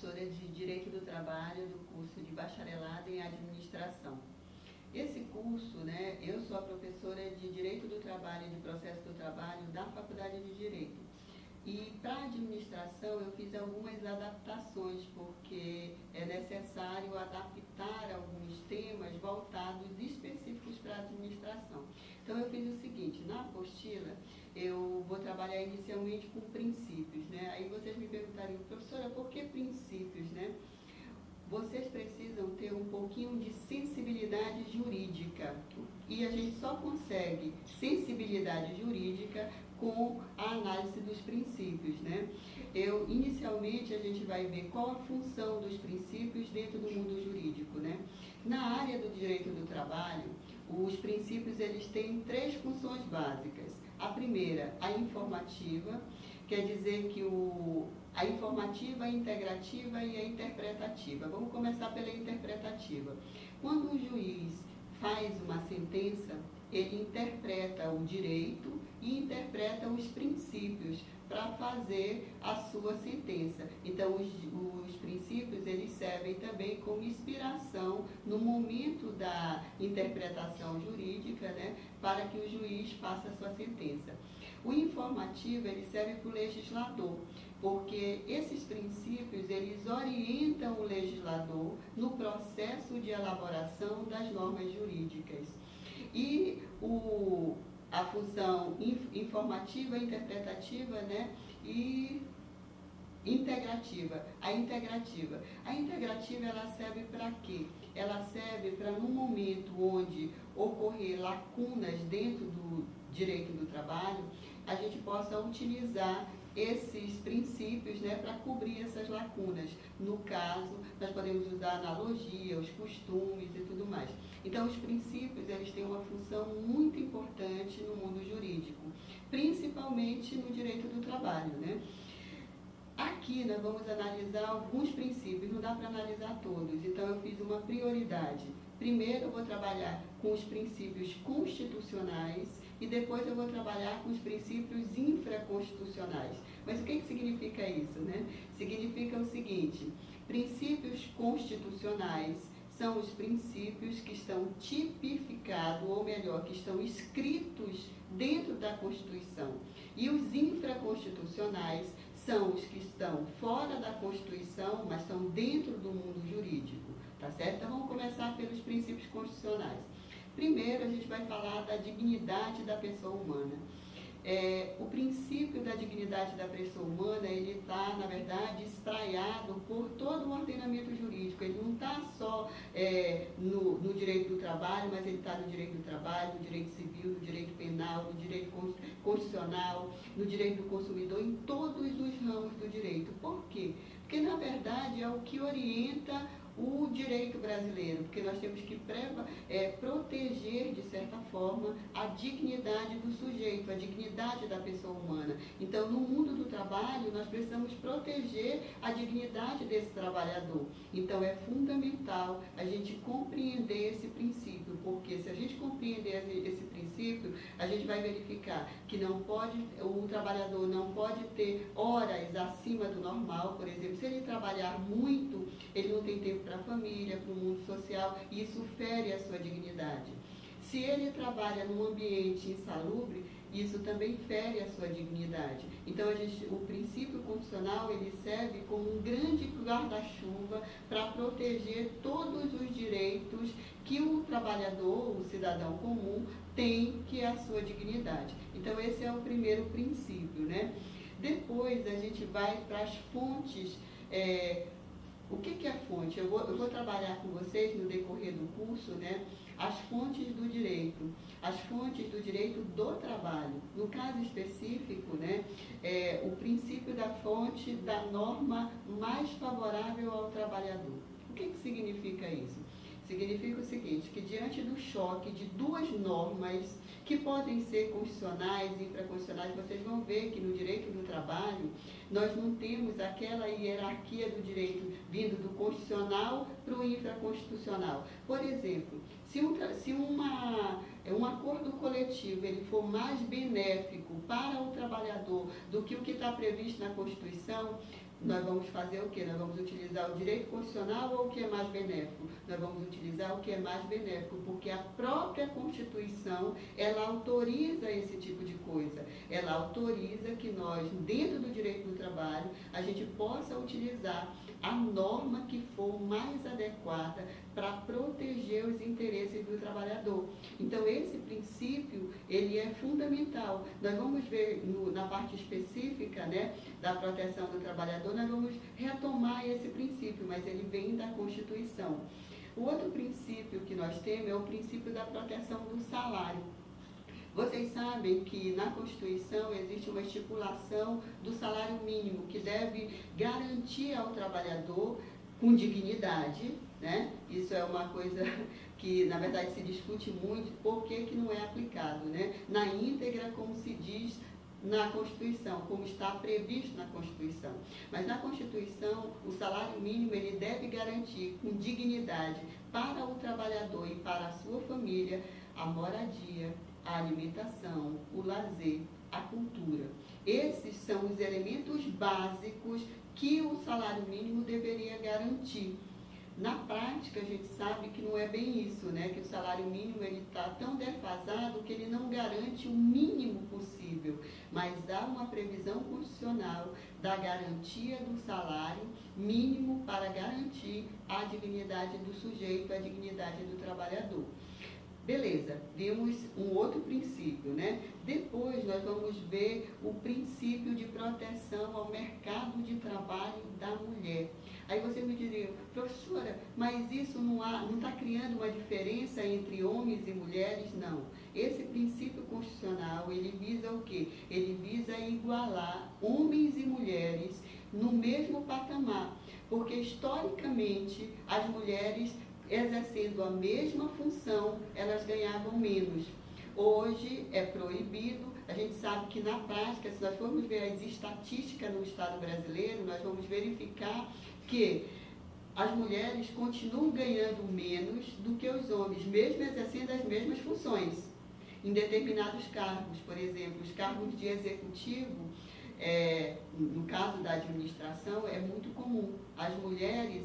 professora de Direito do Trabalho do curso de Bacharelado em Administração. Esse curso, eu sou a professora de Direito do Trabalho e de Processo do Trabalho da Faculdade de Direito. E para a administração eu fiz algumas adaptações, porque é necessário adaptar alguns temas voltados específicos para a administração. Então eu fiz o seguinte, na apostila eu vou trabalhar inicialmente com princípios, Aí vocês me perguntariam, professora, por que princípios, Vocês precisam ter um pouquinho de sensibilidade jurídica. E a gente só consegue sensibilidade jurídica com a análise dos princípios, Inicialmente, a gente vai ver qual a função dos princípios dentro do mundo jurídico, Na área do direito do trabalho, os princípios eles têm 3 funções básicas. A primeira, a informativa, quer dizer que a informativa, a integrativa e a interpretativa. Vamos começar pela interpretativa. Quando o juiz faz uma sentença, ele interpreta o direito e interpreta os princípios para fazer a sua sentença. Então, os princípios, eles servem também como inspiração no momento da interpretação jurídica, para que o juiz faça a sua sentença. O informativo, ele serve para o legislador, porque esses princípios, eles orientam o legislador no processo de elaboração das normas jurídicas. E a função informativa, interpretativa, e integrativa. A integrativa ela serve para quê? Ela serve para, no momento onde ocorrer lacunas dentro do direito do trabalho, a gente possa utilizar esses princípios, para cobrir essas lacunas. No caso, nós podemos usar analogia, os costumes e tudo mais. Então, os princípios, eles têm uma função muito importante no mundo jurídico, principalmente no direito do trabalho, Aqui nós vamos analisar alguns princípios, não dá para analisar todos, então eu fiz uma prioridade. Primeiro eu vou trabalhar com os princípios constitucionais e depois eu vou trabalhar com os princípios infraconstitucionais. Mas o que significa isso, Significa o seguinte, princípios constitucionais são os princípios que estão tipificados, ou melhor, que estão escritos dentro da Constituição. E os infraconstitucionais são os que estão fora da Constituição, mas estão dentro do mundo jurídico, tá certo? Então vamos começar pelos princípios constitucionais. Primeiro, a gente vai falar da dignidade da pessoa humana. O princípio da dignidade da pessoa humana, ele está, na verdade, espraiado por todo o ordenamento jurídico. Ele não está só no direito do trabalho, mas ele está no direito do trabalho, no direito civil, no direito penal, no direito constitucional, no direito do consumidor, em todos os ramos do direito. Por quê? Porque, na verdade, é o que orienta o direito brasileiro, porque nós temos que proteger, de certa forma, a dignidade do sujeito, a dignidade da pessoa humana. Então, no mundo do trabalho, nós precisamos proteger a dignidade desse trabalhador. Então, é fundamental a gente compreender esse princípio, porque se a gente compreender esse princípio, a gente vai verificar que o trabalhador não pode ter horas acima do normal, por exemplo. Se ele trabalhar muito, ele não tem tempo para a família, para o mundo social, e isso fere a sua dignidade. Se ele trabalha num ambiente insalubre, isso também fere a sua dignidade. Então, o princípio constitucional, ele serve como um grande guarda-chuva para proteger todos os direitos que o trabalhador, o cidadão comum, tem, que é a sua dignidade. Então, esse é o primeiro princípio, Depois, a gente vai para as fontes. O que é fonte? Eu vou trabalhar com vocês no decorrer do curso, as fontes do direito. As fontes do direito do trabalho. No caso específico, o princípio da fonte da norma mais favorável ao trabalhador. O que significa isso? Significa o seguinte, que diante do choque de 2 normas que podem ser constitucionais e infraconstitucionais, vocês vão ver que no direito do trabalho nós não temos aquela hierarquia do direito vindo do constitucional para o infraconstitucional. Por exemplo, se um acordo coletivo ele for mais benéfico para o trabalhador do que o que está previsto na Constituição, nós vamos fazer o quê? Nós vamos utilizar o direito constitucional ou o que é mais benéfico? Nós vamos utilizar o que é mais benéfico, porque a própria Constituição, ela autoriza esse tipo de coisa. Ela autoriza que nós, dentro do direito do trabalho, a gente possa utilizar a norma que for mais adequada para proteger os interesses do trabalhador. Então, esse princípio, ele é fundamental. Nós vamos ver na parte específica, né, da proteção do trabalhador, nós vamos retomar esse princípio, mas ele vem da Constituição. O outro princípio que nós temos é o princípio da proteção do salário. Vocês sabem que na Constituição existe uma estipulação do salário mínimo, que deve garantir ao trabalhador com dignidade, né? Isso é uma coisa que, na verdade, se discute muito, por que não é aplicado, né? Na íntegra, como se diz na Constituição, como está previsto na Constituição. Mas na Constituição, o salário mínimo ele deve garantir com dignidade para o trabalhador e para a sua família a moradia, a alimentação, o lazer, a cultura. Esses são os elementos básicos que o salário mínimo deveria garantir. Na prática, a gente sabe que não é bem isso, né? Que o salário mínimo está tão defasado que ele não garante o mínimo possível, mas dá uma previsão constitucional da garantia do salário mínimo para garantir a dignidade do sujeito, a dignidade do trabalhador. Beleza, vimos um outro princípio, né? Depois nós vamos ver o princípio de proteção ao mercado de trabalho da mulher. Aí você me diria, professora, mas isso não está criando uma diferença entre homens e mulheres? Não. Esse princípio constitucional, ele visa o quê? Ele visa igualar homens e mulheres no mesmo patamar, porque historicamente as mulheres exercendo a mesma função, elas ganhavam menos. Hoje é proibido, a gente sabe que na prática, se nós formos ver as estatísticas no Estado brasileiro, nós vamos verificar que as mulheres continuam ganhando menos do que os homens, mesmo exercendo as mesmas funções. Em determinados cargos, por exemplo, os cargos de executivo, no caso da administração, é muito comum. As mulheres,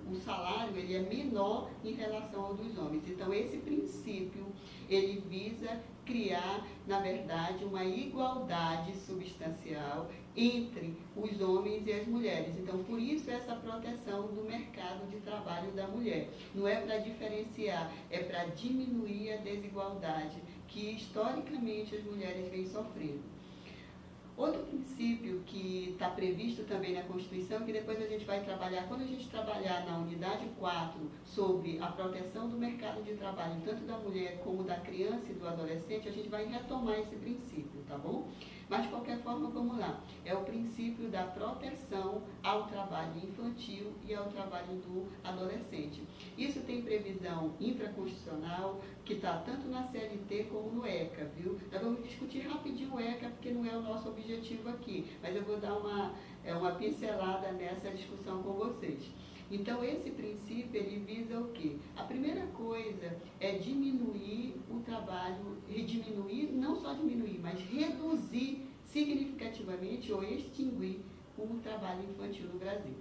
o salário ele é menor em relação ao dos homens. Então, esse princípio, ele visa criar, na verdade, uma igualdade substancial entre os homens e as mulheres. Então, por isso, essa proteção do mercado de trabalho da mulher. Não é para diferenciar, é para diminuir a desigualdade que, historicamente, as mulheres vêm sofrendo. Outro princípio que está previsto também na Constituição, que depois a gente vai trabalhar, quando a gente trabalhar na unidade 4, sobre a proteção do mercado de trabalho, tanto da mulher como da criança e do adolescente, a gente vai retomar esse princípio, tá bom? Mas, de qualquer forma, vamos lá. É o princípio da proteção ao trabalho infantil e ao trabalho do adolescente. Isso tem previsão infraconstitucional, que está tanto na CLT como no ECA, viu? Nós vamos discutir rapidinho o ECA, porque não é o nosso objetivo aqui, mas eu vou dar uma pincelada nessa discussão com vocês. Então, esse princípio, ele visa o quê? A primeira coisa é diminuir o trabalho, não só diminuir, mas reduzir significativamente ou extinguir o trabalho infantil no Brasil.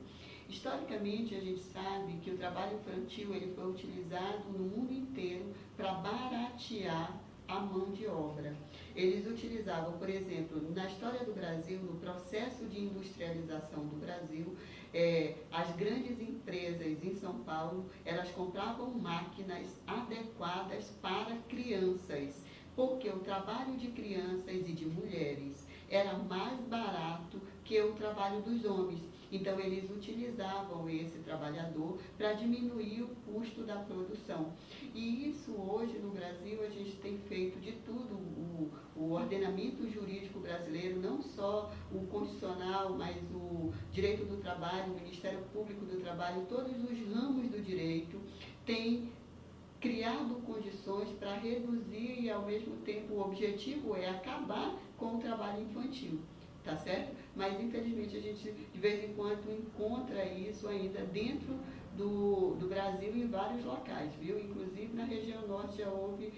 Historicamente, a gente sabe que o trabalho infantil ele foi utilizado no mundo inteiro para baratear a mão de obra. Eles utilizavam, por exemplo, na história do Brasil, no processo de industrialização do Brasil, as grandes empresas em São Paulo, elas compravam máquinas adequadas para crianças, porque o trabalho de crianças e de mulheres era mais barato que o trabalho dos homens. Então, eles utilizavam esse trabalhador para diminuir o custo da produção. E isso hoje no Brasil a gente tem feito de tudo. O ordenamento jurídico brasileiro, não só o constitucional, mas o direito do trabalho, o Ministério Público do Trabalho, todos os ramos do direito têm criado condições para reduzir e, ao mesmo tempo, o objetivo é acabar com o trabalho infantil. Tá certo? Mas, infelizmente, a gente, de vez em quando, encontra isso ainda dentro do Brasil em vários locais, viu? Inclusive, na região norte já houve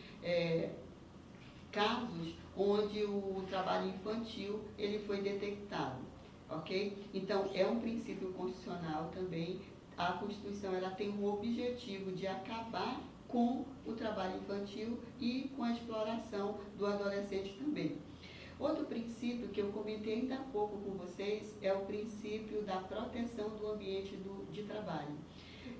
casos onde o trabalho infantil ele foi detectado. ok? Então, é um princípio constitucional também. A Constituição ela tem o objetivo de acabar com o trabalho infantil e com a exploração do adolescente também. Outro princípio que eu comentei ainda há pouco com vocês é o princípio da proteção do ambiente de trabalho.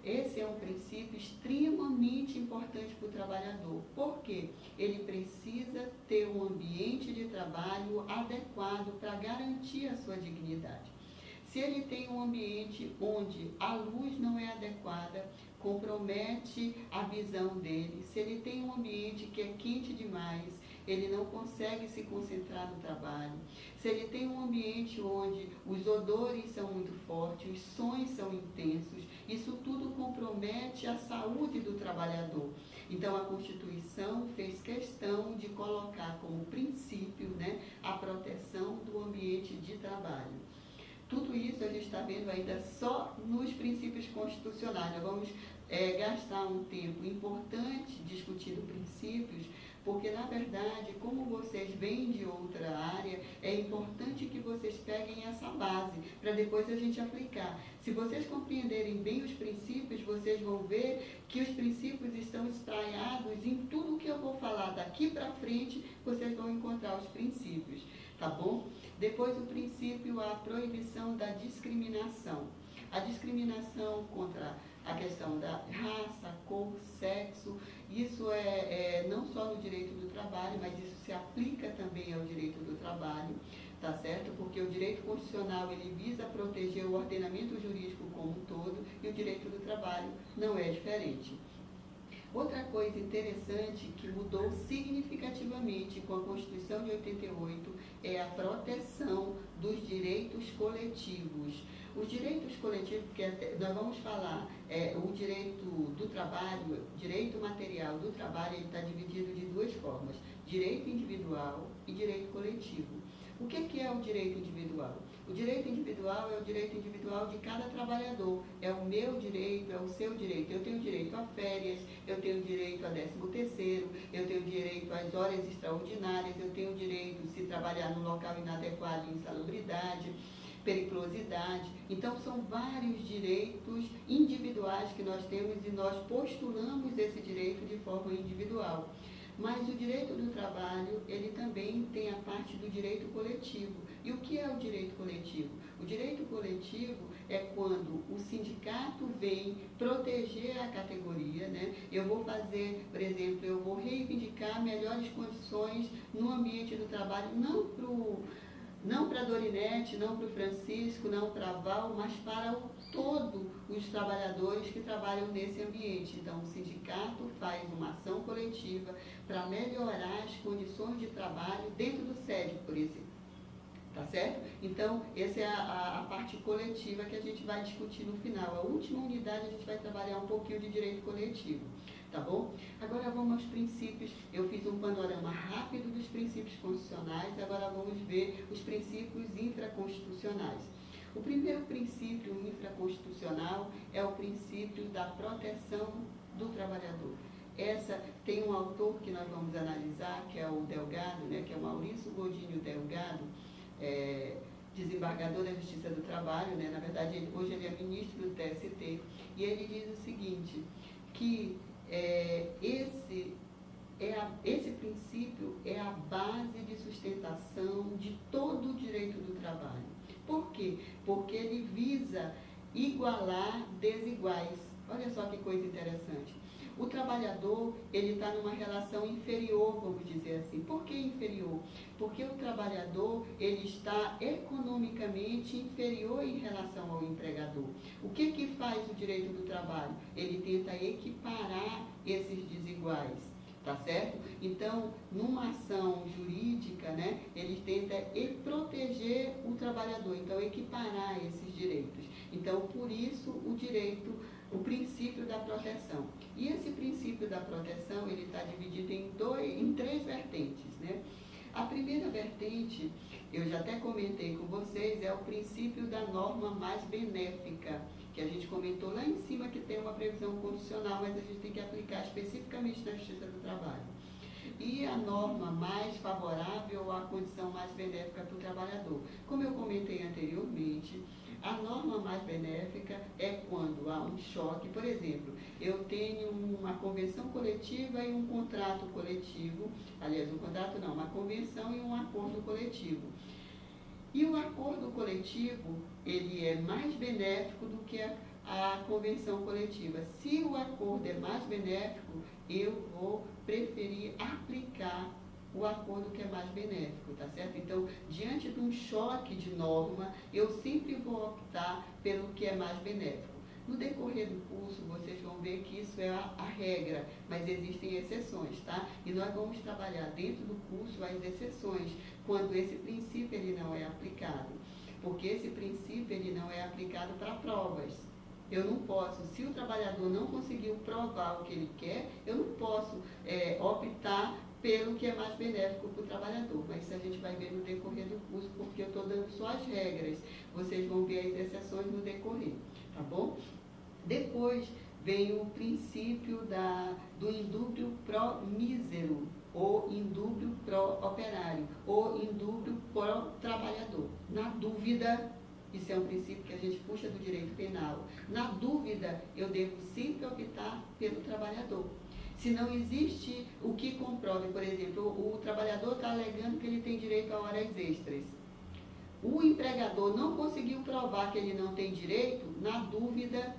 Esse é um princípio extremamente importante para o trabalhador. Por quê? Ele precisa ter um ambiente de trabalho adequado para garantir a sua dignidade. Se ele tem um ambiente onde a luz não é adequada, compromete a visão dele. Se ele tem um ambiente que é quente demais, ele não consegue se concentrar no trabalho. Se ele tem um ambiente onde os odores são muito fortes, os sons são intensos, isso tudo compromete a saúde do trabalhador. Então, a Constituição fez questão de colocar como princípio, né, a proteção do ambiente de trabalho. Tudo isso a gente está vendo ainda só nos princípios constitucionais. Nós vamos gastar um tempo importante discutindo princípios, porque, na verdade, como vocês vêm de outra área, é importante que vocês peguem essa base, para depois a gente aplicar. Se vocês compreenderem bem os princípios, vocês vão ver que os princípios estão espraiados em tudo que eu vou falar daqui para frente, vocês vão encontrar os princípios, tá bom? Depois, o princípio, a proibição da discriminação. A discriminação contra a questão da raça, cor, sexo, isso é não só no direito do trabalho, mas isso se aplica também ao direito do trabalho, tá certo? Porque o direito constitucional, ele visa proteger o ordenamento jurídico como um todo, e o direito do trabalho não é diferente. Outra coisa interessante que mudou significativamente com a Constituição de 88 é a proteção dos direitos coletivos. Os direitos coletivos, que nós vamos falar, o direito do trabalho, direito material do trabalho, ele está dividido de duas formas, direito individual e direito coletivo. O que é o direito individual? O direito individual é o direito individual de cada trabalhador. É o meu direito, é o seu direito. Eu tenho direito a férias, eu tenho direito a 13º, eu tenho direito às horas extraordinárias, eu tenho direito, se trabalhar num local inadequado, insalubridade, periculosidade. Então, são vários direitos individuais que nós temos e nós postulamos esse direito de forma individual. Mas o direito do trabalho, ele também tem a parte do direito coletivo. E o que é o direito coletivo? O direito coletivo é quando o sindicato vem proteger a categoria, né? Eu vou fazer, por exemplo, eu vou reivindicar melhores condições no ambiente do trabalho, não para a Dorinete, não para o Francisco, não para a Val, mas para todos os trabalhadores que trabalham nesse ambiente. Então, o sindicato faz uma ação coletiva para melhorar as condições de trabalho dentro do SED, por exemplo. Tá certo? Então, essa é a parte coletiva que a gente vai discutir no final. A última unidade a gente vai trabalhar um pouquinho de direito coletivo. Tá bom? Agora vamos aos princípios. Eu fiz um panorama rápido dos princípios constitucionais, agora vamos ver os princípios infraconstitucionais. O primeiro princípio infraconstitucional é o princípio da proteção do trabalhador. Essa tem um autor que nós vamos analisar, que é o Delgado, né, que é o Maurício Godinho Delgado, desembargador da Justiça do Trabalho, né, na verdade hoje ele é ministro do TST, e ele diz o seguinte, que esse princípio é a base de sustentação de todo o direito do trabalho. Por quê? Porque ele visa igualar desiguais. Olha só que coisa interessante. O trabalhador, ele está numa relação inferior, vamos dizer assim. Por que inferior? Porque o trabalhador, ele está economicamente inferior em relação ao empregador. O que faz o direito do trabalho? Ele tenta equiparar esses desiguais, tá certo? Então, numa ação jurídica, né, ele tenta proteger o trabalhador, então equiparar esses direitos. Então, por isso, o princípio da proteção. E esse princípio da proteção, ele está dividido em três vertentes, né? A primeira vertente, eu já até comentei com vocês, é o princípio da norma mais benéfica, que a gente comentou lá em cima que tem uma previsão condicional, mas a gente tem que aplicar especificamente na Justiça do Trabalho. E a norma mais favorável ou a condição mais benéfica para o trabalhador. Como eu comentei anteriormente, a norma mais benéfica é quando há um choque. Por exemplo, eu tenho uma convenção coletiva e um contrato coletivo, aliás, um contrato não, uma convenção e um acordo coletivo. E o acordo coletivo, ele é mais benéfico do que a convenção coletiva. Se o acordo é mais benéfico, eu vou preferir aplicar o acordo que é mais benéfico, tá certo? Então, diante de um choque de norma, eu sempre vou optar pelo que é mais benéfico. No decorrer do curso, vocês vão ver que isso é a regra, mas existem exceções, tá? E nós vamos trabalhar dentro do curso as exceções, quando esse princípio ele não é aplicado. Porque esse princípio ele não é aplicado para provas. Eu não posso, se o trabalhador não conseguiu provar o que ele quer, eu não posso optar pelo que é mais benéfico para o trabalhador. Mas isso a gente vai ver no decorrer do curso, porque eu estou dando só as regras. Vocês vão ver as exceções no decorrer, tá bom? Depois vem o princípio do indúbio pró mísero, ou indúbio pró operário, ou indúbio pró trabalhador. Na dúvida, isso é um princípio que a gente puxa do direito penal. Na dúvida, eu devo sempre optar pelo trabalhador. Se não existe o que comprove, por exemplo, o trabalhador está alegando que ele tem direito a horas extras. O empregador não conseguiu provar que ele não tem direito, na dúvida,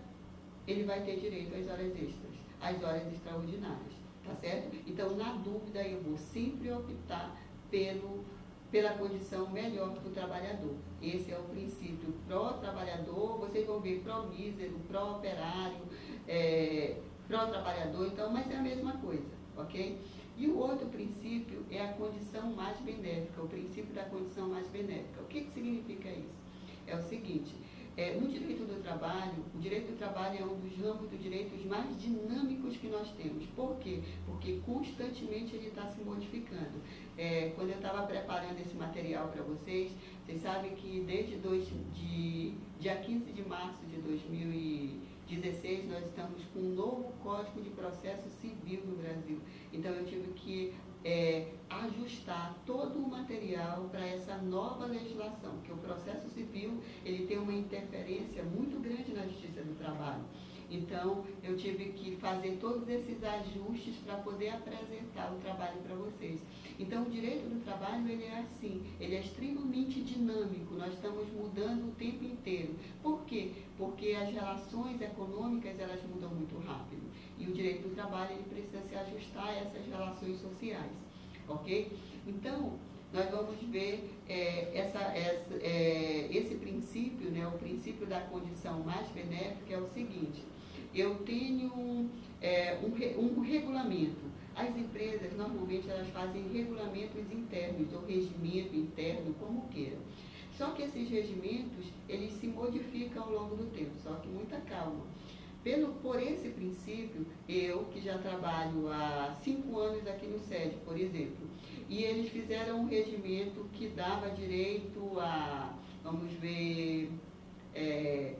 ele vai ter direito às horas extras, às horas extraordinárias, tá certo? Então, na dúvida, eu vou sempre optar pela condição melhor para o trabalhador. Esse é o princípio pró-trabalhador, vocês vão ver pró-mísero, pró-operário, pró-trabalhador, então, mas é a mesma coisa, ok? E o outro princípio é a condição mais benéfica, o princípio da condição mais benéfica. O que significa isso? É o seguinte, no direito do trabalho, o direito do trabalho é um dos ramos dos direitos mais dinâmicos que nós temos. Por quê? Porque constantemente ele está se modificando. Quando eu estava preparando esse material para vocês sabem que desde dia 15 de março de 2016, nós estamos com um novo Código de Processo Civil no Brasil. Então, eu tive que ajustar todo o material para essa nova legislação, porque o processo civil ele tem uma interferência muito grande na Justiça do Trabalho. Então, eu tive que fazer todos esses ajustes para poder apresentar o trabalho para vocês. Então, o direito do trabalho, ele é assim, ele é extremamente dinâmico, nós estamos mudando o tempo inteiro. Por quê? Porque as relações econômicas, elas mudam muito rápido. E o direito do trabalho, ele precisa se ajustar a essas relações sociais, ok? Então, nós vamos ver esse princípio, né, o princípio da condição mais benéfica é o seguinte: eu tenho um regulamento. As empresas, normalmente, elas fazem regulamentos internos, ou regimento interno, como queira. Só que esses regimentos, eles se modificam ao longo do tempo, só que muita calma. Por esse princípio, eu, que já trabalho há 5 anos aqui no SED, por exemplo, e eles fizeram um regimento que dava direito a, vamos ver,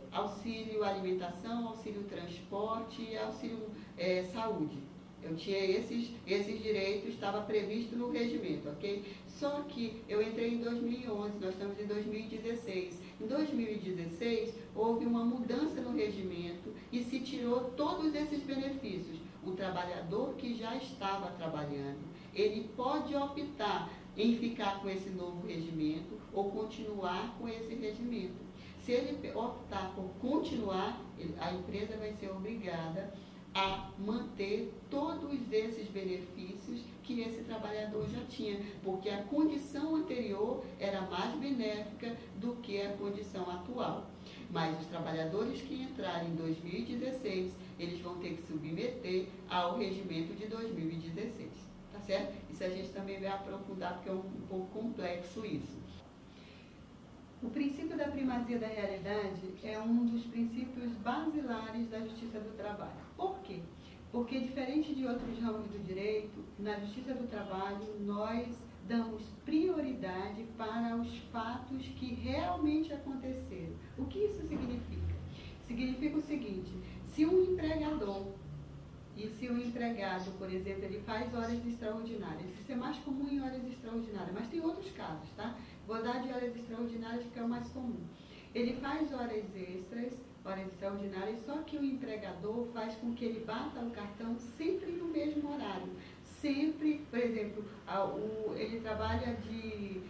auxílio alimentação, auxílio transporte e auxílio saúde. Eu tinha esses direitos, estava previsto no regimento, ok? Só que eu entrei em 2011, nós estamos em 2016. Em 2016, houve uma mudança no regimento e se tirou todos esses benefícios. O trabalhador que já estava trabalhando, ele pode optar em ficar com esse novo regimento ou continuar com esse regimento. Se ele optar por continuar, a empresa vai ser obrigada a manter todos esses benefícios que esse trabalhador já tinha, porque a condição anterior era mais benéfica do que a condição atual. Mas os trabalhadores que entrarem em 2016, eles vão ter que submeter ao regimento de 2016, tá certo? Isso a gente também vai aprofundar, porque é um pouco complexo isso. O princípio da primazia da realidade é um dos princípios basilares da Justiça do Trabalho. Por quê? Porque, diferente de outros ramos do direito, na Justiça do Trabalho, nós damos prioridade para os fatos que realmente aconteceram. O que isso significa? Significa o seguinte: se um empregador E se o empregado, por exemplo, ele faz horas extraordinárias, isso é mais comum em horas extraordinárias, mas tem outros casos, tá? Vou dar de horas extraordinárias porque é o mais comum. Ele faz horas extras, horas extraordinárias, só que o empregador faz com que ele bata o cartão sempre no mesmo horário. Sempre, por exemplo, ele trabalha de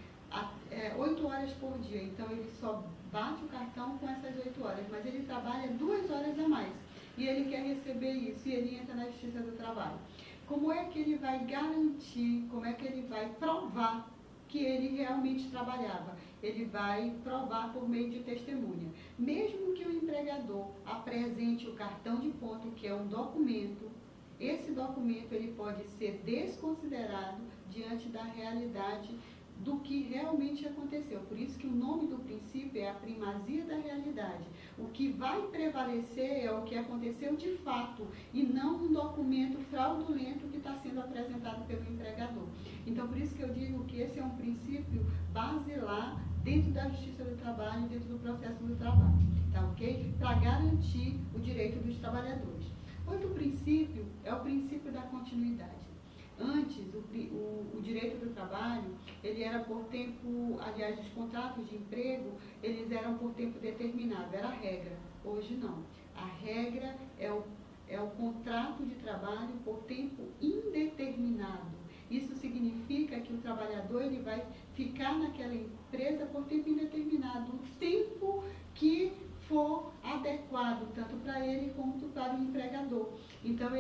8 horas por dia, então ele só bate o cartão com essas 8 horas, mas ele trabalha 2 horas a mais. E ele quer receber isso, e ele entra na Justiça do Trabalho. Como é que ele vai garantir, como é que ele vai provar que ele realmente trabalhava? Ele vai provar por meio de testemunha. Mesmo que o empregador apresente o cartão de ponto, que é um documento, esse documento ele pode ser desconsiderado diante da realidade do que realmente aconteceu. Por isso que o nome do princípio é a primazia da realidade. O que vai prevalecer é o que aconteceu de fato e não um documento fraudulento que está sendo apresentado pelo empregador. Então, por isso que eu digo que esse é um princípio basilar dentro da Justiça do Trabalho, dentro do processo do trabalho, tá ok? Para garantir o direito dos trabalhadores. Outro princípio é o princípio da continuidade. Antes, o direito do trabalho, ele era por tempo, aliás, os contratos de emprego, eles eram por tempo determinado, era a regra. Hoje não. A regra é o contrato de trabalho por tempo indeterminado. Isso significa que o trabalhador ele vai ficar naquela empresa por tempo indeterminado, o tempo que for adequado, tanto para ele quanto para o empregador. Então,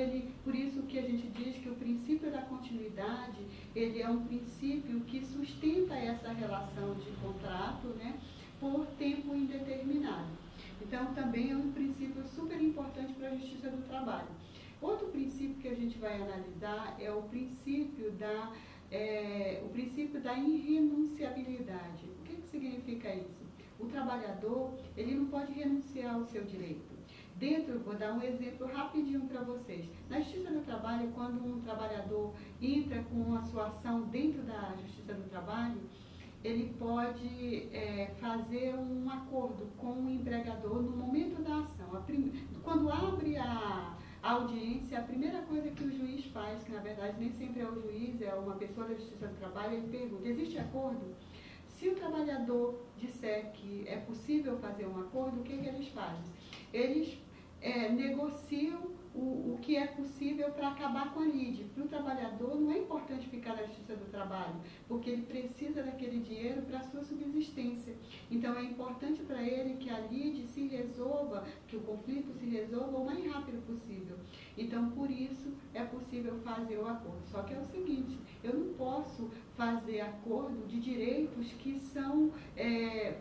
por isso que a gente diz que o princípio da continuidade, ele é um princípio que sustenta essa relação de contrato, né, por tempo indeterminado. Então, também é um princípio super importante para a Justiça do Trabalho. Outro princípio que a gente vai analisar é o princípio da irrenunciabilidade. O que significa isso? O trabalhador, ele não pode renunciar ao seu direito. Vou dar um exemplo rapidinho para vocês. Na Justiça do Trabalho, quando um trabalhador entra com a sua ação dentro da Justiça do Trabalho, ele pode fazer um acordo com o empregador no momento da ação. Quando abre a audiência, a primeira coisa que o juiz faz, que na verdade nem sempre é o juiz, é uma pessoa da Justiça do Trabalho, ele pergunta: existe acordo? Se o trabalhador disser que é possível fazer um acordo, o que eles fazem? Eles negociam o que é possível para acabar com a lide. Para o trabalhador não é importante ficar na Justiça do Trabalho, porque ele precisa daquele dinheiro para a sua subsistência. Então é importante para ele que a lide se resolva, que o conflito se resolva o mais rápido possível. Então, por isso, é possível fazer o acordo. Só que é o seguinte, eu não posso fazer acordo de direitos que são,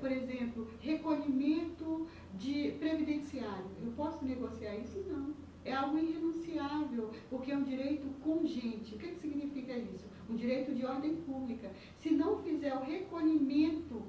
por exemplo, recolhimento de previdenciário. Eu posso negociar isso? Não. É algo irrenunciável, porque é um direito congente. O que significa isso? Um direito de ordem pública. Se não fizer o recolhimento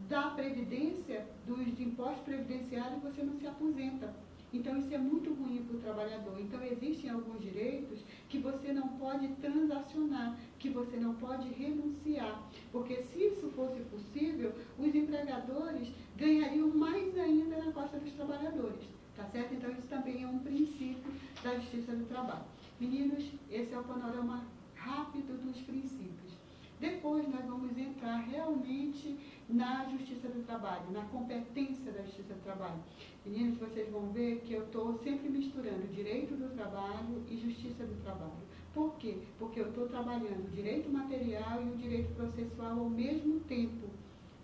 da previdência, dos impostos previdenciários, você não se aposenta. Então, isso é muito ruim para o trabalhador. Então, existem alguns direitos que você não pode transacionar, que você não pode renunciar. Porque se isso fosse possível, os empregadores ganhariam mais ainda na costa dos trabalhadores. Tá certo? Então, isso também é um princípio da Justiça do Trabalho. Meninos, esse é o panorama rápido dos princípios. Depois, nós vamos entrar realmente na Justiça do Trabalho, na competência da Justiça do Trabalho. Meninos, vocês vão ver que eu estou sempre misturando direito do trabalho e Justiça do Trabalho. Por quê? Porque eu estou trabalhando o direito material e o direito processual ao mesmo tempo.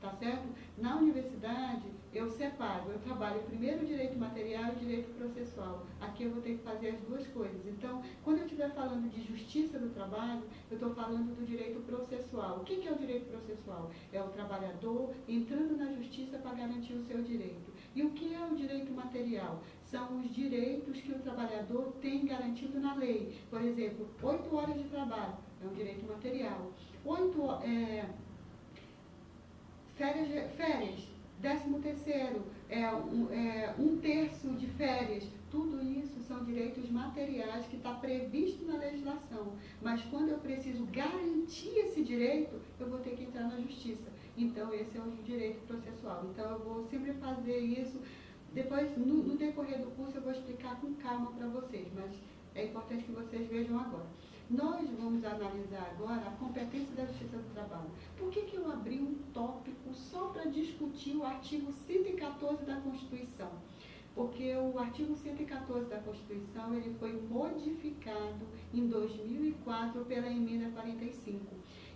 Tá certo? Na universidade, eu separo, eu trabalho primeiro o direito material e o direito processual. Aqui eu vou ter que fazer as duas coisas. Então, quando eu estiver falando de justiça do trabalho, eu estou falando do direito processual. O que é o direito processual? É o trabalhador entrando na justiça para garantir o seu direito. E o que é o direito material? São os direitos que o trabalhador tem garantido na lei. Por exemplo, 8 horas de trabalho é um direito material. Férias, 13º, um terço de férias, tudo isso são direitos materiais que está previsto na legislação. Mas quando eu preciso garantir esse direito, eu vou ter que entrar na justiça. Então, esse é o direito processual. Então, eu vou sempre fazer isso. Depois, no decorrer do curso, eu vou explicar com calma para vocês. Mas é importante que vocês vejam agora. Nós vamos analisar agora a competência da Justiça do Trabalho. Por que eu abri um tópico só para discutir o artigo 114 da Constituição? Porque o artigo 114 da Constituição ele foi modificado em 2004 pela emenda 45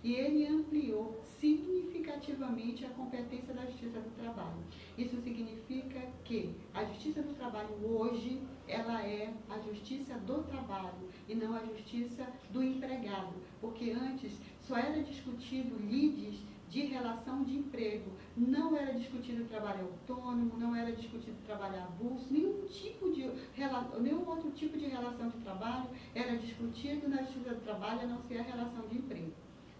e ele ampliou significativamente a competência da Justiça do Trabalho. Isso significa que a Justiça do Trabalho hoje ela é a Justiça do Trabalho e não a Justiça do Empregado, porque antes só era discutido lides de relação de emprego, não era discutido trabalho autônomo, não era discutido trabalho avulso, nenhum outro tipo de relação de trabalho era discutido na Justiça do Trabalho, a não ser a relação de emprego.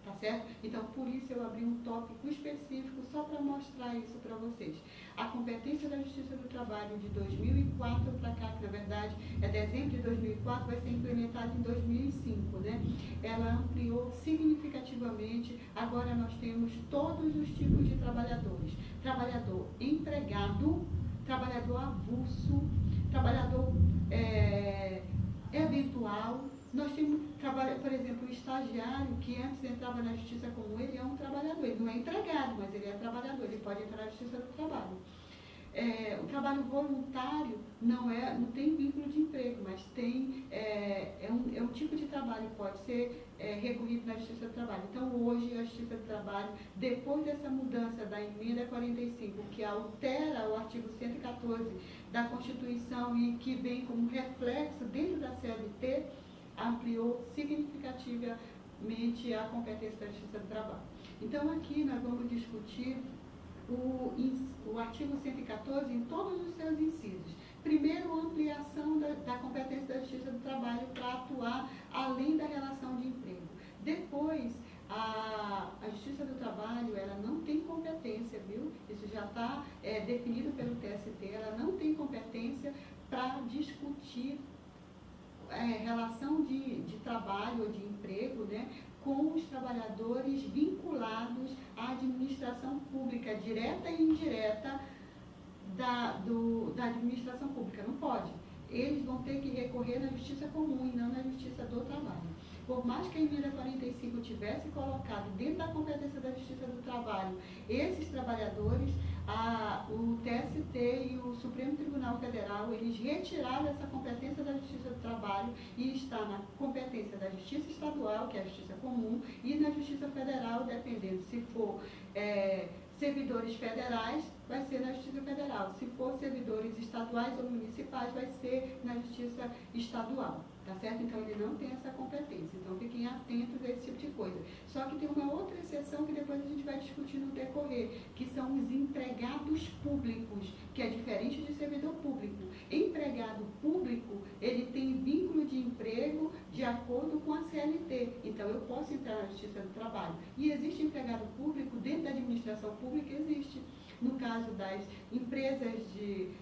Tá certo? Então, por isso eu abri um tópico específico só para mostrar isso para vocês. A competência da Justiça do Trabalho de 2004 para cá, que na verdade é dezembro de 2004, vai ser implementada em 2005, né? Ela ampliou significativamente. Agora nós temos todos os tipos de trabalhadores. Trabalhador empregado, trabalhador avulso, trabalhador eventual. Nós temos, por exemplo, o estagiário que antes entrava na Justiça Comum, ele é um trabalhador, ele não é empregado, mas ele é trabalhador, ele pode entrar na Justiça do Trabalho. O trabalho voluntário não tem vínculo de emprego, mas é um tipo de trabalho que pode ser recorrido na Justiça do Trabalho. Então, hoje, a Justiça do Trabalho, depois dessa mudança da emenda 45, que altera o artigo 114 da Constituição e que vem como reflexo dentro da CLT, ampliou significativamente a competência da Justiça do Trabalho. Então, aqui nós vamos discutir o artigo 114 em todos os seus incisos. Primeiro, a ampliação da competência da Justiça do Trabalho para atuar além da relação de emprego. Depois, a Justiça do Trabalho, ela não tem competência, viu? Isso já está definido pelo TST, ela não tem competência para discutir relação de trabalho ou de emprego, né, com os trabalhadores vinculados à administração pública, direta e indireta da administração pública. Não pode. Eles vão ter que recorrer na Justiça Comum e não na Justiça do Trabalho. Por mais que a emenda 45 tivesse colocado dentro da competência da Justiça do Trabalho esses trabalhadores, o TST e o Supremo Tribunal Federal, eles retiraram essa competência da Justiça do Trabalho e está na competência da Justiça Estadual, que é a Justiça Comum, e na Justiça Federal, dependendo se for servidores federais, vai ser na Justiça Federal. Se for servidores estaduais ou municipais, vai ser na Justiça Estadual. Tá certo? Então, ele não tem essa competência. Então, fiquem atentos a esse tipo de coisa. Só que tem uma outra exceção que depois a gente vai discutir no decorrer, que são os empregados públicos, que é diferente de servidor público. Empregado público, ele tem vínculo de emprego de acordo com a CLT. Então, eu posso entrar na Justiça do Trabalho. E existe empregado público dentro da administração pública? Existe. No caso das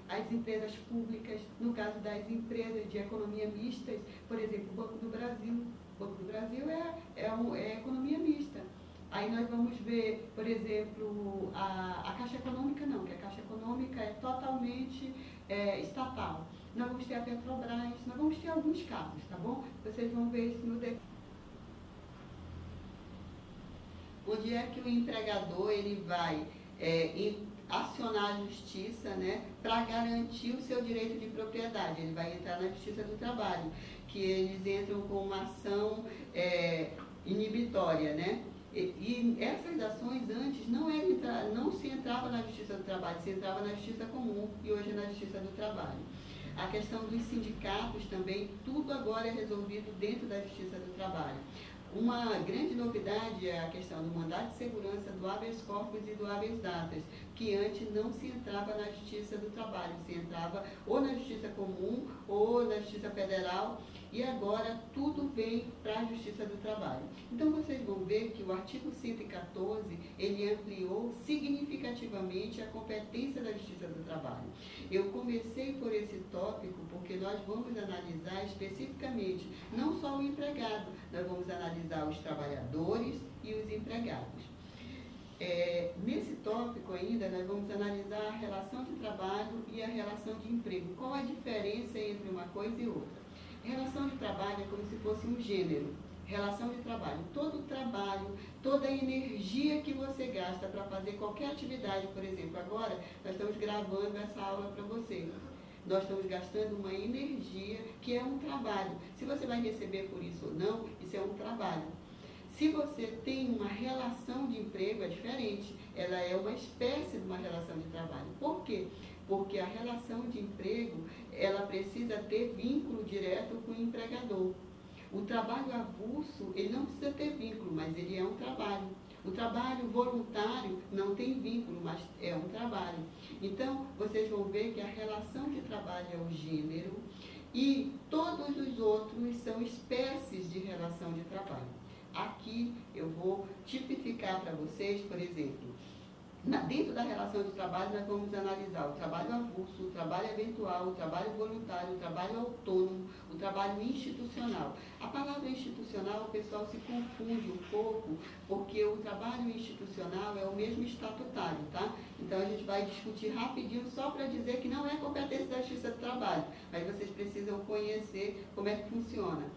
as empresas públicas, no caso das empresas de economia mistas, por exemplo, o Banco do Brasil. O Banco do Brasil é economia mista. Aí nós vamos ver, por exemplo, a Caixa Econômica não, que a Caixa Econômica é totalmente estatal. Nós vamos ter a Petrobras, nós vamos ter alguns casos, tá bom? Vocês vão ver isso no decorrer. Onde é que o empregador ele vai acionar a justiça, né, para garantir o seu direito de propriedade? Ele vai entrar na Justiça do Trabalho, que eles entram com uma ação inibitória, né? E essas ações antes não se entrava na Justiça do Trabalho, se entrava na Justiça Comum e hoje é na Justiça do Trabalho. A questão dos sindicatos também, tudo agora é resolvido dentro da Justiça do Trabalho. Uma grande novidade é a questão do mandato de segurança, do habeas corpus e do habeas datas, que antes não se entrava na Justiça do Trabalho, se entrava ou na Justiça Comum ou na Justiça Federal, e agora tudo vem para a Justiça do Trabalho. Então vocês vão ver que o artigo 114, ele ampliou significativamente a competência da Justiça do Trabalho. Eu comecei por esse tópico porque nós vamos analisar especificamente, não só o empregado, nós vamos analisar os trabalhadores e os empregados. Nesse tópico ainda, nós vamos analisar a relação de trabalho e a relação de emprego. Qual a diferença entre uma coisa e outra? Relação de trabalho é como se fosse um gênero. Relação de trabalho. Todo o trabalho, toda a energia que você gasta para fazer qualquer atividade, por exemplo, agora nós estamos gravando essa aula para você. Nós estamos gastando uma energia que é um trabalho. Se você vai receber por isso ou não, isso é um trabalho. Se você tem uma relação de emprego, é diferente. Ela é uma espécie de uma relação de trabalho. Por quê? Porque a relação de emprego, ela precisa ter vínculo direto com o empregador. O trabalho avulso, ele não precisa ter vínculo, mas ele é um trabalho. O trabalho voluntário não tem vínculo, mas é um trabalho. Então, vocês vão ver que a relação de trabalho é o gênero e todos os outros são espécies de relação de trabalho. Aqui eu vou tipificar para vocês, por exemplo, dentro da relação de trabalho, nós vamos analisar o trabalho avulso, o trabalho eventual, o trabalho voluntário, o trabalho autônomo, o trabalho institucional. A palavra institucional, o pessoal se confunde um pouco, porque o trabalho institucional é o mesmo estatutário, tá? Então, a gente vai discutir rapidinho só para dizer que não é competência da Justiça do Trabalho, mas vocês precisam conhecer como é que funciona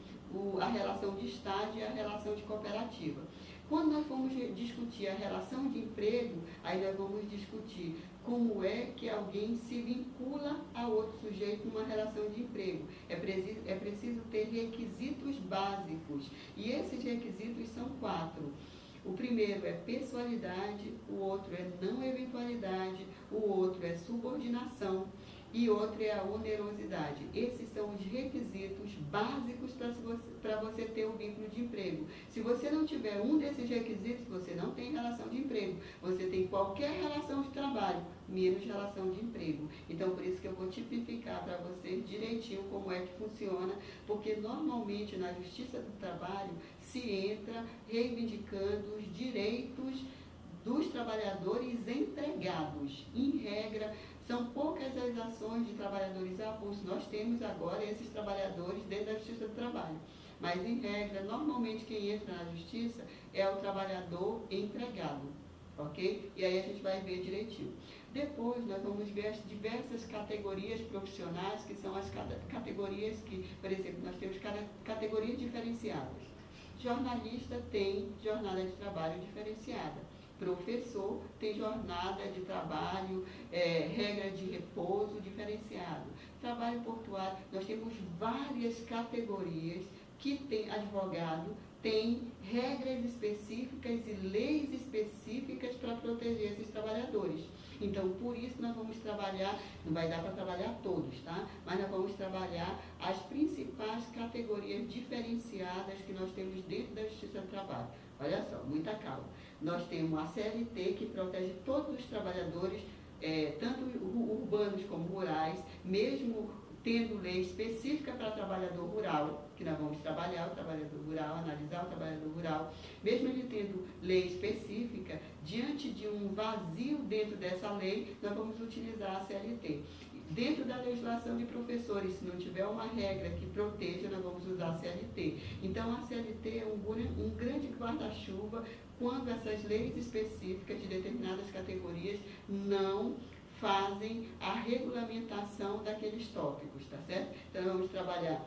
a relação de estágio e a relação de cooperativa. Quando nós formos discutir a relação de emprego, aí nós vamos discutir como é que alguém se vincula a outro sujeito numa relação de emprego. É preciso ter requisitos básicos, e esses requisitos são 4. O primeiro é pessoalidade, o outro é não eventualidade, o outro é subordinação e outro é a onerosidade. Esses são os requisitos básicos para você ter um vínculo de emprego. Se você não tiver um desses requisitos, você não tem relação de emprego. Você tem qualquer relação de trabalho, menos relação de emprego. Então, por isso que eu vou tipificar para vocês direitinho como é que funciona, porque normalmente na Justiça do Trabalho se entra reivindicando os direitos dos trabalhadores empregados. Em regra, são poucas as ações de trabalhadores avulsos. Nós temos agora esses trabalhadores dentro da Justiça do Trabalho. Mas, em regra, normalmente quem entra na Justiça é o trabalhador empregado. Ok? E aí a gente vai ver direitinho. Depois, nós vamos ver as diversas categorias profissionais, que são as categorias que, por exemplo, nós temos categorias diferenciadas. Jornalista tem jornada de trabalho diferenciada. Professor tem jornada de trabalho, regra de repouso diferenciado. Trabalho portuário, nós temos várias categorias que tem advogado, tem regras específicas e leis específicas para proteger esses trabalhadores. Então, por isso nós vamos trabalhar, não vai dar para trabalhar todos, tá? Mas nós vamos trabalhar as principais categorias diferenciadas que nós temos dentro da Justiça do Trabalho. Olha só, muita calma. Nós temos a CLT, que protege todos os trabalhadores, tanto urbanos como rurais, mesmo tendo lei específica para trabalhador rural, que nós vamos trabalhar o trabalhador rural, analisar o trabalhador rural, mesmo ele tendo lei específica, diante de um vazio dentro dessa lei, nós vamos utilizar a CLT. Dentro da legislação de professores, se não tiver uma regra que proteja, nós vamos usar a CLT. Então, a CLT é um grande guarda-chuva quando essas leis específicas de determinadas categorias não fazem a regulamentação daqueles tópicos, tá certo? Então, vamos trabalhar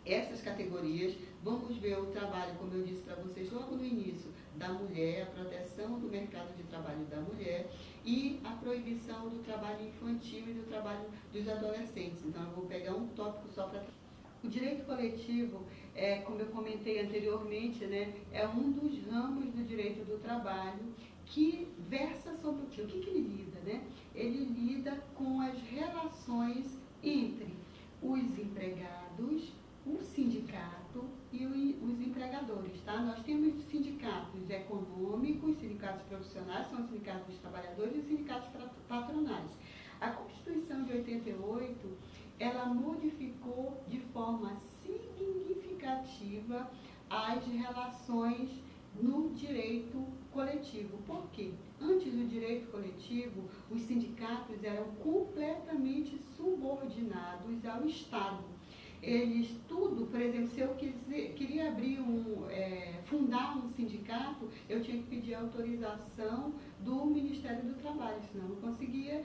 essas categorias, vamos ver o trabalho, como eu disse para vocês logo no início, da mulher, a proteção do mercado de trabalho da mulher e a proibição do trabalho infantil e do trabalho dos adolescentes. Então, eu vou pegar um tópico só para... O direito coletivo, como eu comentei anteriormente, né, é um dos ramos do direito do trabalho que versa sobre o quê? O que ele lida, né? Ele lida com as relações entre os empregados, o sindicato e os empregadores, tá? Nós temos sindicatos econômicos, sindicatos profissionais, são os sindicatos dos trabalhadores e os sindicatos patronais. A Constituição de 88, ela modificou de forma significativa as relações no direito coletivo. Por quê? Antes do direito coletivo, os sindicatos eram completamente subordinados ao Estado. Eles tudo, por exemplo, se eu queria abrir fundar um sindicato, eu tinha que pedir autorização do Ministério do Trabalho, senão eu não conseguia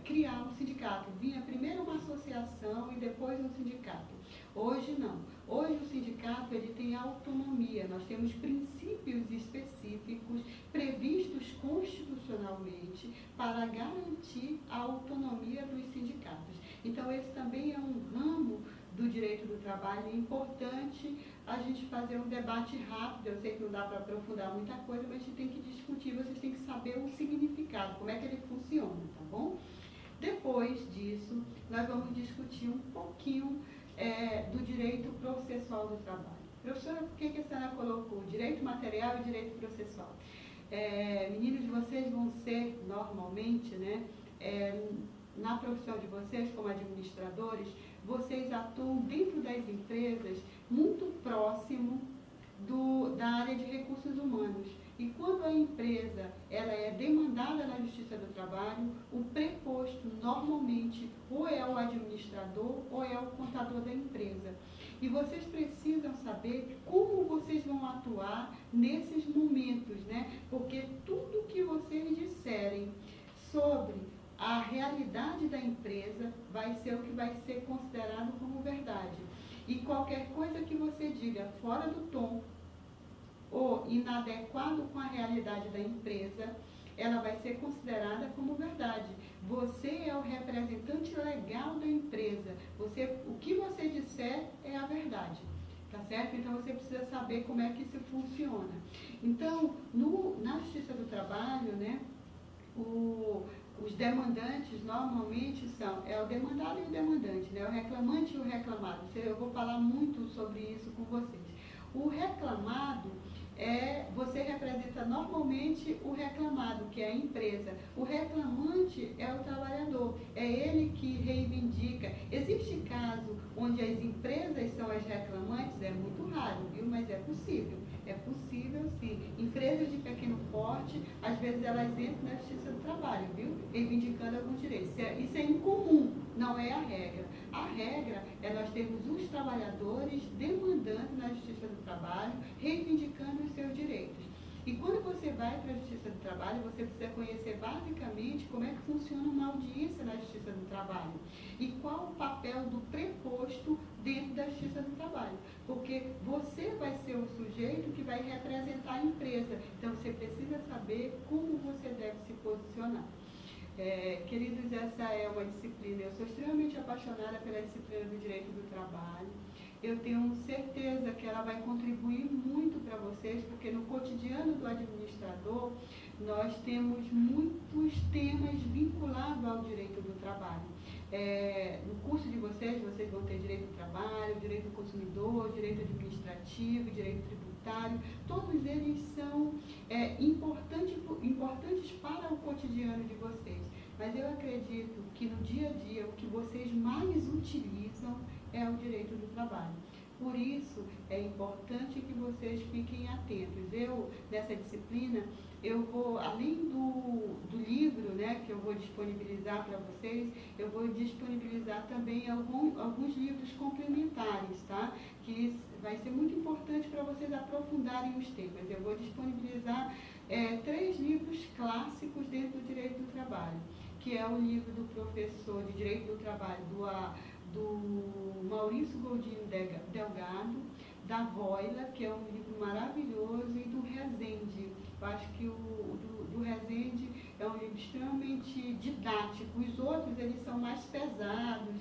criar um sindicato. Vinha primeiro uma associação e depois um sindicato. Hoje não. Hoje o sindicato ele tem autonomia, nós temos princípios específicos previstos constitucionalmente para garantir a autonomia dos sindicatos. Então esse também é um ramo do direito do trabalho importante a gente fazer um debate rápido. Eu sei que não dá para aprofundar muita coisa, mas a gente tem que discutir, vocês têm que saber o significado, como é que ele funciona, tá bom? Depois disso, nós vamos discutir um pouquinho do direito processual do trabalho. Professora, por que a senhora colocou direito material e direito processual? Meninos, vocês vão ser, normalmente, né, na profissão de vocês, como administradores, vocês atuam dentro das empresas muito próximo da área de recursos humanos. E quando a empresa ela é demandada na Justiça do Trabalho, o preposto normalmente ou é o administrador ou é o contador da empresa. E vocês precisam saber como vocês vão atuar nesses momentos, né? Porque tudo que vocês disserem sobre a realidade da empresa vai ser o que vai ser considerado como verdade. E qualquer coisa que você diga fora do tom ou inadequado com a realidade da empresa, ela vai ser considerada como verdade. Você é o representante legal da empresa. O que você disser é a verdade. Tá certo? Então você precisa saber como é que isso funciona. Então, na Justiça do Trabalho, né, os demandantes normalmente são o demandado e o demandante, né? O reclamante e o reclamado. Eu vou falar muito sobre isso com vocês. O reclamado você representa normalmente o reclamado, que é a empresa. O reclamante é o trabalhador, é ele que reivindica. Existe caso onde as empresas são as reclamantes? É muito raro, viu? Mas é possível. É possível, sim. Empresas de pequeno porte, às vezes elas entram na Justiça do Trabalho, viu? Reivindicando alguns direitos. Isso é incomum, não é a regra. A regra é nós termos os trabalhadores demandando na Justiça do Trabalho, reivindicando os seus direitos. E quando você vai para a Justiça do Trabalho, você precisa conhecer basicamente como é que funciona uma audiência na Justiça do Trabalho e qual o papel do preposto dentro da Justiça do Trabalho. Porque você vai ser o sujeito que vai representar a empresa. Então você precisa saber como você deve se posicionar. Queridos, essa é uma disciplina, eu sou extremamente apaixonada pela disciplina do direito do trabalho. Eu tenho certeza que ela vai contribuir muito para vocês, porque no cotidiano do administrador, nós temos muitos temas vinculados ao direito do trabalho. No curso de vocês vão ter direito do trabalho, direito do consumidor, direito administrativo, direito tributário. Todos eles são importantes para o cotidiano de vocês. Mas eu acredito que no dia a dia o que vocês mais utilizam é o direito do trabalho. Por isso, é importante que vocês fiquem atentos. Nessa disciplina, eu vou, além do livro, né, que eu vou disponibilizar para vocês, eu vou disponibilizar também alguns livros complementares, tá? Que vai ser muito importante para vocês aprofundarem os temas. Eu vou disponibilizar 3 livros clássicos dentro do direito do trabalho, que é o livro do professor de Direito do Trabalho, do Maurício Godinho Delgado, da Voila, que é um livro maravilhoso, e do Rezende. Eu acho que do Rezende é um livro extremamente didático. Os outros, eles são mais pesados,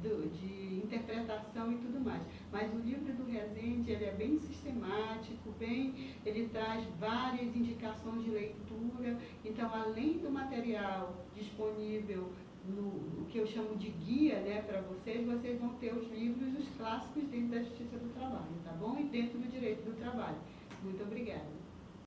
de interpretação e tudo mais. Mas o livro do Rezende, ele é bem sistemático, ele traz várias indicações de leitura. Então, além do material disponível no que eu chamo de guia, né, para vocês vão ter os livros, os clássicos dentro da Justiça do Trabalho, tá bom? E dentro do direito do trabalho. Muito obrigada.